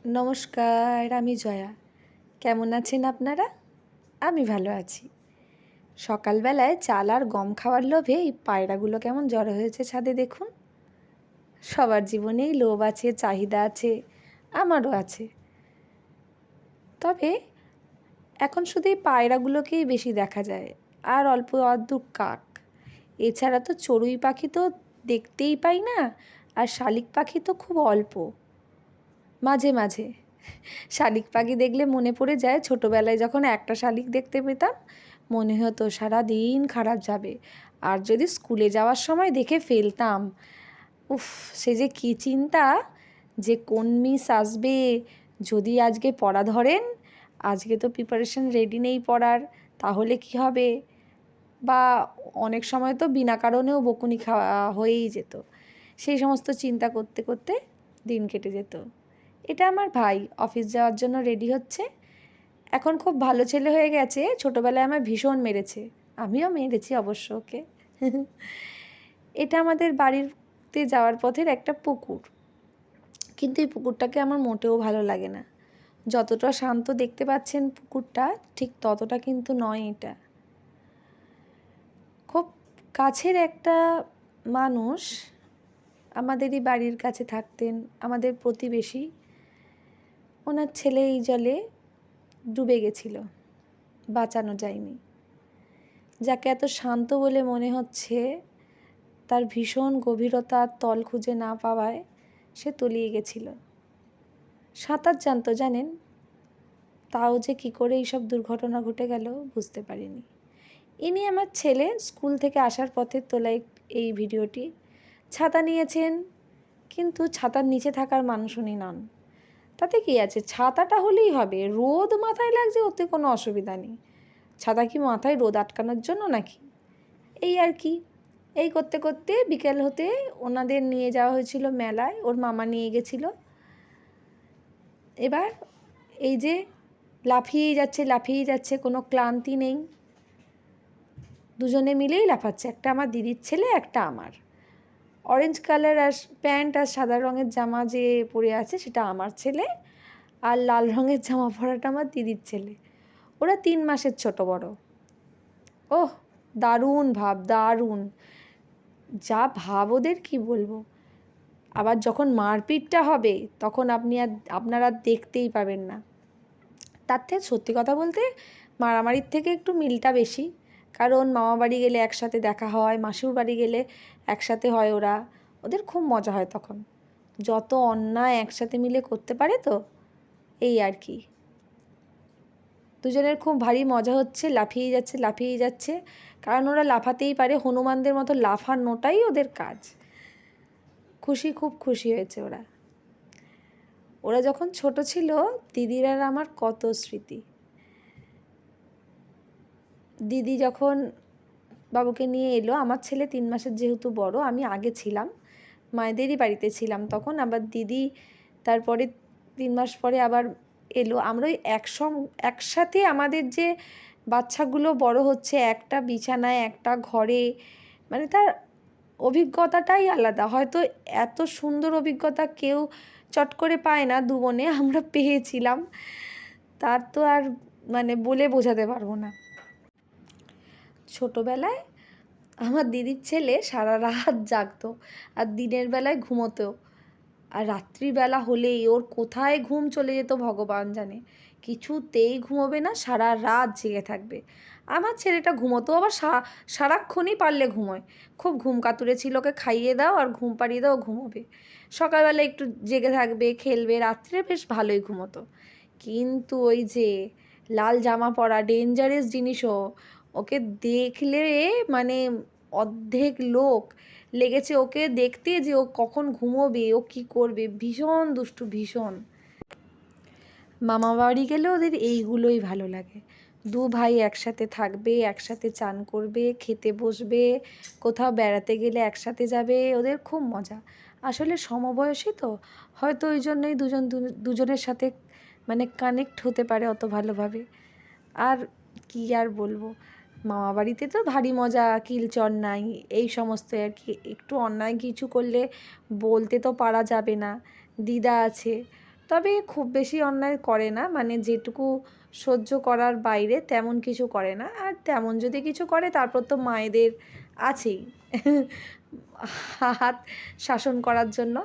নমস্কার, আমি জয়া। কেমন আছেন আপনারা? আমি ভালো আছি। সকালবেলায় চাল আর গম খাওয়ার লোভে এই পায়রাগুলো কেমন জড়ো হয়েছে ছাদে দেখুন। সবার জীবনেই লোভ আছে, চাহিদা আছে, আমারও আছে। তবে এখন শুধু এই পায়রাগুলোকেই বেশি দেখা যায়, আর অল্প আধটু কাক। এছাড়া তো চড়ুই পাখি তো দেখতেই পাই না, আর শালিক পাখি তো খুব অল্প, মাঝে মাঝে। শালিক পাখি দেখলে মনে পড়ে যায় ছোটোবেলায় যখন একটা শালিক দেখতে পেতাম, মনে হতো সারা দিন খারাপ যাবে। আর যদি স্কুলে যাওয়ার সময় দেখে ফেলতাম, উফ, সে যে কী চিন্তা যে কোন মিস আসবে, যদি আজকে পড়া ধরেন, আজকে তো প্রিপারেশন রেডি নেই পড়ার, তাহলে কি হবে। বা অনেক সময় তো বিনা কারণেও বকুনি খাওয়া হয়েই যেত। সেই সমস্ত চিন্তা করতে করতে দিন কেটে যেত। এটা আমার ভাই অফিস যাওয়ার জন্য রেডি হচ্ছে। এখন খুব ভালো ছেলে হয়ে গেছে, ছোটোবেলায় আমার ভীষণ মেরেছে, আমিও মেরেছি অবশ্য ওকে। এটা আমাদের বাড়িতে যাওয়ার পথের একটা পুকুর, কিন্তু এই পুকুরটাকে আমার মোটেও ভালো লাগে না। যতটা শান্ত দেখতে পাচ্ছেন পুকুরটা, ঠিক ততটা কিন্তু নয় এটা। খুব কাছের একটা মানুষ আমাদেরই বাড়ির কাছে থাকতেন, আমাদের প্রতিবেশী। ওনার ছেলে এই জলে ডুবে গেছিল, বাঁচানো যায়নি। যাকে এত শান্ত বলে মনে হচ্ছে, তার ভীষণ গভীরতার তল খুঁজে না পাওয়ায় সে তলিয়ে গেছিল। সাঁতার জানতো জানেন, তাও যে কী করে এইসব দুর্ঘটনা ঘটে গেল বুঝতে পারিনি। ইনি আমার ছেলে স্কুল থেকে আসার পথে তোলা এই ভিডিওটি। ছাতা নিয়েছেন, কিন্তু ছাতার নিচে থাকার মানুষ উনি নন। তাতে কি আছে, ছাতাটা হলেই হবে, রোদ মাথায় লাগছে ওতে কোনো অসুবিধা নেই। ছাতা কি মাথায় রোদ আটকানোর জন্য নাকি? এই আর কি। এই করতে করতে বিকেল হতে ওনাদের নিয়ে যাওয়া হয়েছিল মেলায়, ওর মামা নিয়ে গেছিল। এবার এই যে লাফিয়েই যাচ্ছে, কোনো ক্লান্তি নেই। দুজনে মিলেই লাফাচ্ছে, একটা আমার দিদির ছেলে, একটা আমার। অরেঞ্জ কালার আর প্যান্ট আর সাদা রঙের জামা যে পরে আছে সেটা আমার ছেলে, আর লাল রঙের জামা পরাটা আমার দিদির ছেলে। ওরা 3 মাসের ছোট বড়। ওহ, দারুণ ভাব, দারুণ যা ভাব ওদের, কি বলবো। আবার যখন মারপিটটা হবে তখন আপনারা দেখতেই পাবেন না। তার থেকে সত্যি কথা বলতে মারামারির থেকে একটু মিলটা বেশি, কারণ মামা বাড়ি গেলে একসাথে দেখা হয়, মাসির বাড়ি গেলে একসাথে হয়, ওদের খুব মজা হয় তখন। যত অন্যায় একসাথে মিলে করতে পারে তো, এই আর কি। দুজনের খুব ভারী মজা হচ্ছে, লাফিয়েই যাচ্ছে, কারণ ওরা লাফাতেই পারে, হনুমানদের মতো লাফানোটাই ওদের কাজ। খুব খুশি হয়েছে ওরা। ওরা যখন ছোট ছিল, দিদির আর আমার কত স্মৃতি। দিদি যখন বাবুকে নিয়ে এলো, আমার ছেলে 3 মাসের যেহেতু বড়, আমি আগে ছিলাম, মায়েদেরই বাড়িতে ছিলাম তখন। আবার দিদি তারপরে 3 মাস পরে আবার এলো। আমরা ওই একসাথে আমাদের যে বাচ্চাগুলো বড় হচ্ছে, একটা বিছানায় একটা ঘরে, মানে তার অভিজ্ঞতাটাই আলাদা। হয়তো এত সুন্দর অভিজ্ঞতা কেউ চট করে পায় না, 2 বোনে আমরা পেয়েছিলাম। তার তো আর মানে বলে বোঝাতে পারবো না। ছোটোবেলায় আমার দিদির ছেলে সারা রাত জাগতো, আর দিনের বেলায় ঘুমোতো। আর রাত্রিবেলা হলেই ওর কোথায় ঘুম চলে যেত ভগবান জানে, কিছুতেই ঘুমোবে না, সারা রাত জেগে থাকবে। আমার ছেলেটা ঘুমোতো, আবার সারাক্ষণই পারলে ঘুমোয়। খুব ঘুম কাতুরে ছিল, ওকে খাইয়ে দাও আর ঘুম পাড়িয়ে দাও, ঘুমোবে। সকালবেলা একটু জেগে থাকবে, খেলবে, রাত্রে বেশ ভালোই ঘুমোতো। কিন্তু ওই যে লাল জামা পরা ডেঞ্জারাস জিনিসও, ওকে দেখলে মানে অর্ধেক লোক লেগেছে ওকে দেখতে, যে ও কখন ঘুমোবে, ও কি করবে। ভীষণ দুষ্টু, ভীষণ। মামা বাড়ি গেলে ওদের এইগুলোই ভালো লাগে। 2 ভাই একসাথে থাকবে, একসাথে চান করবে, খেতে বসবে, কোথাও বেড়াতে গেলে একসাথে যাবে, ওদের খুব মজা। আসলে সমবয়সী তো, হয়তো ওই জন্যই দুজনের সাথে মানে কানেক্ট হতে পারে অত ভালোভাবে। আর কি আর বলবো, মামা বাড়িতে তো ভারী মজা, কিলচর নাই, এই সমস্ত আর কি। একটু অন্যায় কিছু করলে বলতে তো পারা যাবে না, দিদা আছে, তবে খুব বেশি অন্যায় করে না, মানে যেটুকু সহ্য করার বাইরে তেমন কিছু করে না। আর তেমন যদি কিছু করে তারপর তো মায়েদের আছেই হাত শাসন করার জন্য।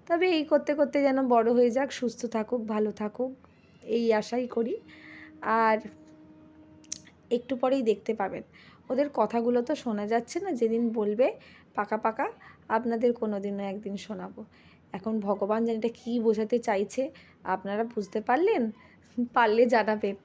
তবে এই করতে করতে যেন বড় হয়ে যাক, সুস্থ থাকুক, ভালো থাকুক, এই আশাই করি। আর একটু পরেই দেখতে পাবেন, ওদের কথাগুলো তো শোনা যাচ্ছে না, যেদিন বলবে পাকা পাকা আপনাদের কোনো দিনও একদিন শোনাবো। এখন ভগবান জানি এটা কী বোঝাতে চাইছে, আপনারা বুঝতে পারলেন? পারলে জানাবেন।